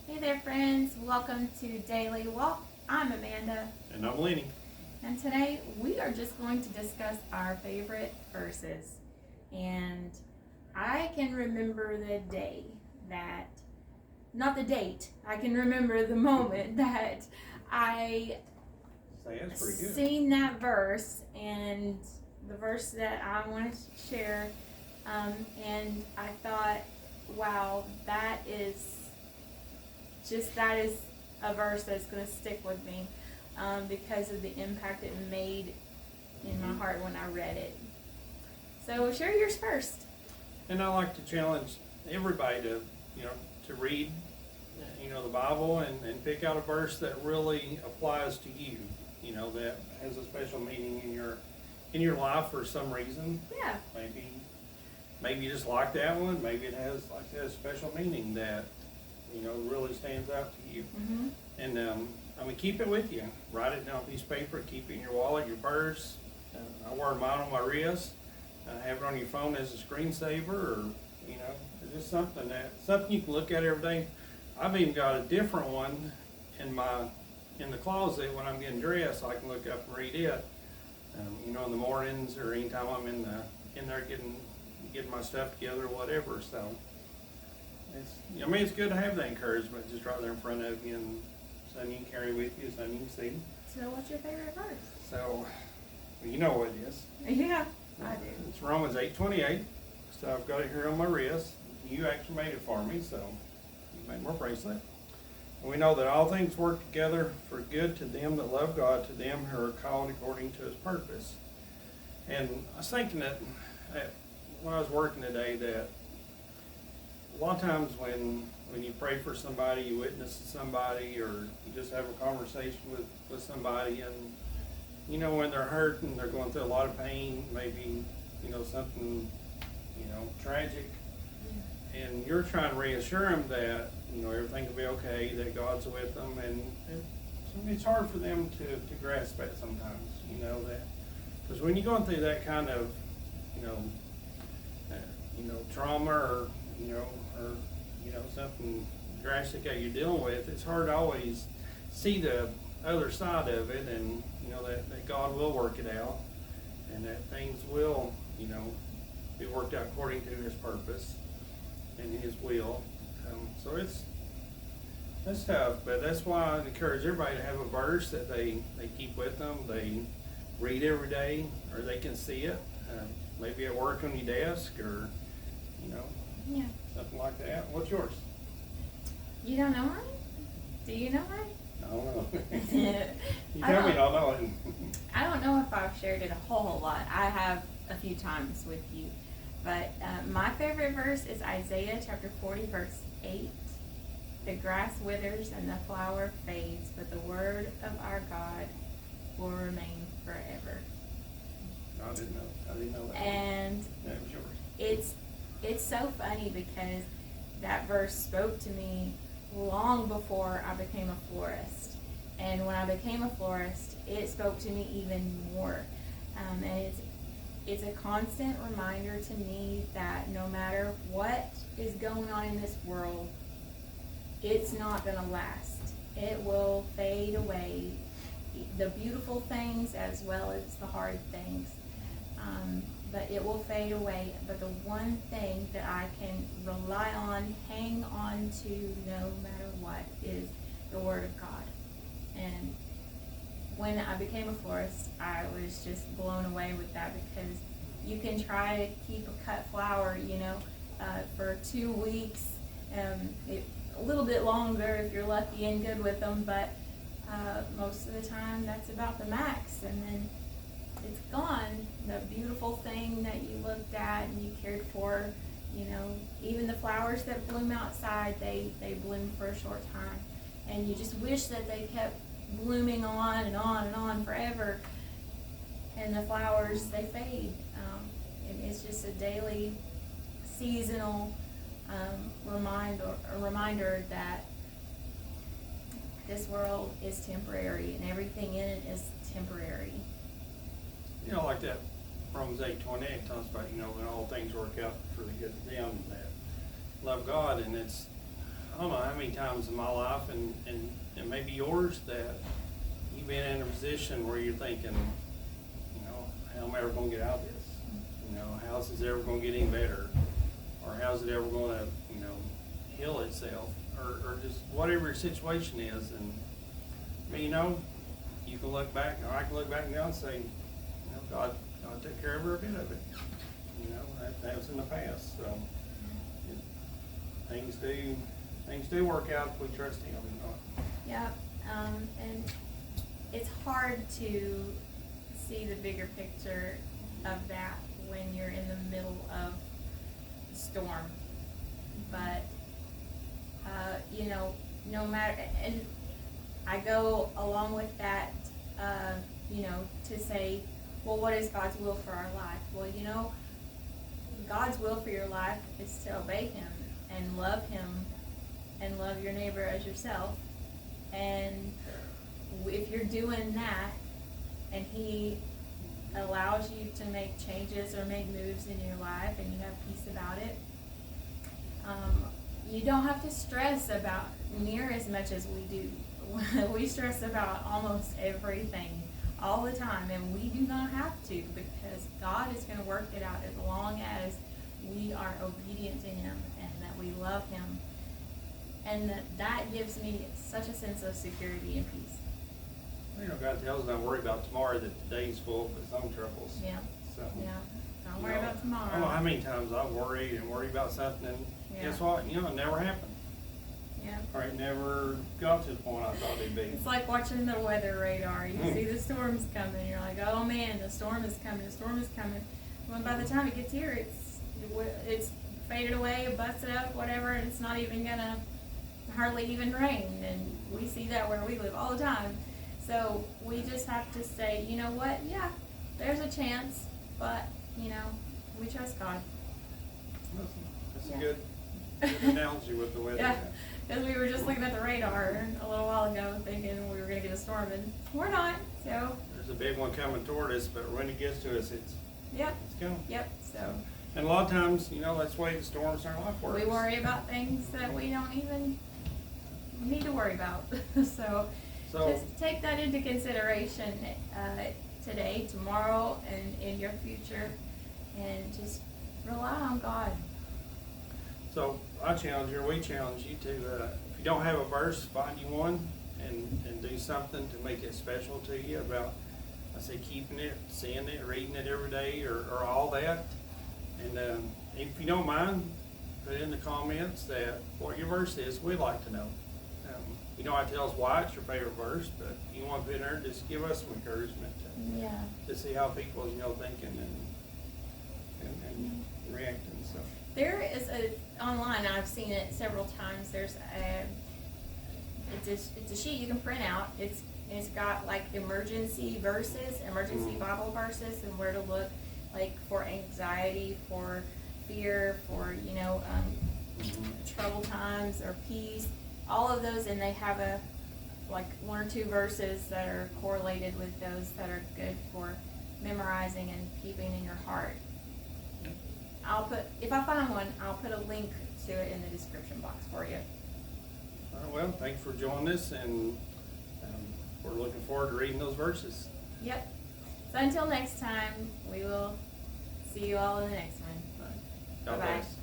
Hey there, friends. Welcome to Daily Walk. I'm Amanda, And I'm Lenny. and today we are just going to discuss our favorite verses. And I can remember the day that, not the date, I can remember the moment that I Say that's pretty good. seen that verse and the verse that I wanted to share. And I thought, wow, that is a verse that's going to stick with me because of the impact it made in my heart when I read it. So share yours first. And I like to challenge everybody to, to read, the Bible and pick out a verse that really applies to you, that has a special meaning in your life for some reason. Yeah. Maybe you just like that one. Maybe it has, like I said, a special meaning that, really stands out to you. Mm-hmm. And keep it with you. Write it down on a piece of paper. Keep it in your wallet, your purse. I wear mine on my wrist. Have it on your phone as a screensaver, or it's just something you can look at every day. I've even got a different one in the closet when I'm getting dressed. So I can look up and read it. In the mornings or anytime I'm in there getting my stuff together, or whatever. So it's good to have that encouragement just right there in front of you, and something you can carry with you, something you can see. So what's your favorite verse? So you know what it is. Yeah, I do. It's Romans 8:28. So I've got it here on my wrist. You actually made it for me, so you made more bracelet. And we know that all things work together for good to them that love God, to them who are called according to His purpose. And I was thinking that when I was working today, that a lot of times when you pray for somebody, you witness to somebody, or you just have a conversation with somebody, and when they're hurt and they're going through a lot of pain, maybe something tragic, and you're trying to reassure them that everything will be okay, that God's with them, and it's hard for them to grasp that sometimes, that because when you're going through that kind of trauma, or something drastic that you're dealing with, it's hard to always see the other side of it, and that God will work it out, and that things will be worked out according to His purpose and His will. So that's tough, but that's why I encourage everybody to have a verse that they keep with them, they read every day, or they can see it, maybe at work on your desk, or Yeah. something like that. What's yours? You don't know mine? Do you know mine? I don't know. You I tell me, don't- I'll know it. I don't know if I've shared it a whole lot. I have a few times with you. But my favorite verse is Isaiah chapter 40, verse 8. The grass withers and the flower fades, but the word of our God will remain forever. I didn't know that. And That was yours. it's so funny because that verse spoke to me long before I became a florist. And when I became a florist, it spoke to me even more. And it's a constant reminder to me that no matter what is going on in this world, it's not going to last. It will fade away, the beautiful things as well as the hard things. But it will fade away. But the one thing that I can rely on, hang on to no matter what, is the Word of God. And when I became a florist, I was just blown away with that, because you can try to keep a cut flower, for 2 weeks, a little bit longer if you're lucky and good with them, but most of the time that's about the max, and then it's gone. The beautiful thing that you looked at and you cared for, even the flowers that bloom outside, they bloom for a short time, and you just wish that they kept blooming on and on and on forever. And the flowers, they fade. And it's just a daily, seasonal reminder that this world is temporary and everything in it is temporary. Like that Romans 8:28 talks about, when all things work out for the good of them that love God, and I don't know how many times in my life and maybe yours that you've been in a position where you're thinking, you know, how am I ever gonna get out of this? You know, how's this ever gonna get any better? Or how's it ever gonna, you know, heal itself? Or just whatever your situation is. And I mean, you know, you can look back, or I can look back now and say, you know, God took care of every bit of it. You know, that was in the past. So things do work out if we trust Him. You know. Yeah, and it's hard to see the bigger picture of that when you're in the middle of the storm. But, you know, no matter, and I go along with that, you know, to say, well, what is God's will for our life? Well, you know, God's will for your life is to obey Him and love Him and love your neighbor as yourself. And if you're doing that and He allows you to make changes or make moves in your life and you have peace about it, you don't have to stress about near as much as we do. We stress about almost everything all the time, and we do not have to, because God is going to work it out as long as we are obedient to Him and that we love Him. And that gives me such a sense of security and peace. You know, God tells us not to worry about tomorrow, that today's full of its own troubles. Yeah. So, Yeah. Don't worry about tomorrow. I don't know how many times I've worried about something, and guess what? You know, it never happened. Yeah. Or it never got to the point I thought it'd be. It's like watching the weather radar. You see the storm's coming. You're like, oh man, the storm is coming. The storm is coming. Well, by the time it gets here, it's faded away, busted up, whatever, and it's not even gonna hardly even rain. And we see that where we live all the time. So we just have to say, you know what? Yeah, there's a chance, but you know, we trust God. That's Yeah. a good analogy with the weather. Yeah, because we were just looking at the radar a little while ago, thinking we were gonna get a storm, and we're not. So. There's a big one coming toward us, but when it gets to us, it's coming. Yep. So. And a lot of times, you know, that's the way the storms in our life works. We worry about things that we don't even need to worry about. So just take that into consideration today, tomorrow, and in your future, and just rely on God. So we challenge you to, if you don't have a verse, find you one and do something to make it special to you about, I say, keeping it, seeing it, reading it every day, or all that. And if you don't mind, put in the comments that what your verse is. We'd like to know. You don't have to tell us why it's your favorite verse, but if you want to put in there, just give us some encouragement to see how people, you know, thinking and reacting. So there is online, I've seen it several times. There's it's a sheet you can print out. It's got like emergency verses, emergency Bible verses, and where to look, like for anxiety, for fear, for, you know, trouble times or peace, all of those, and they have like one or two verses that are correlated with those that are good for memorizing and keeping in your heart. If I find one, I'll put a link to it in the description box for you. All right, well, thanks for joining us, and we're looking forward to reading those verses. Yep. So until next time, we will see you all in the next one. God Bye-bye. bless.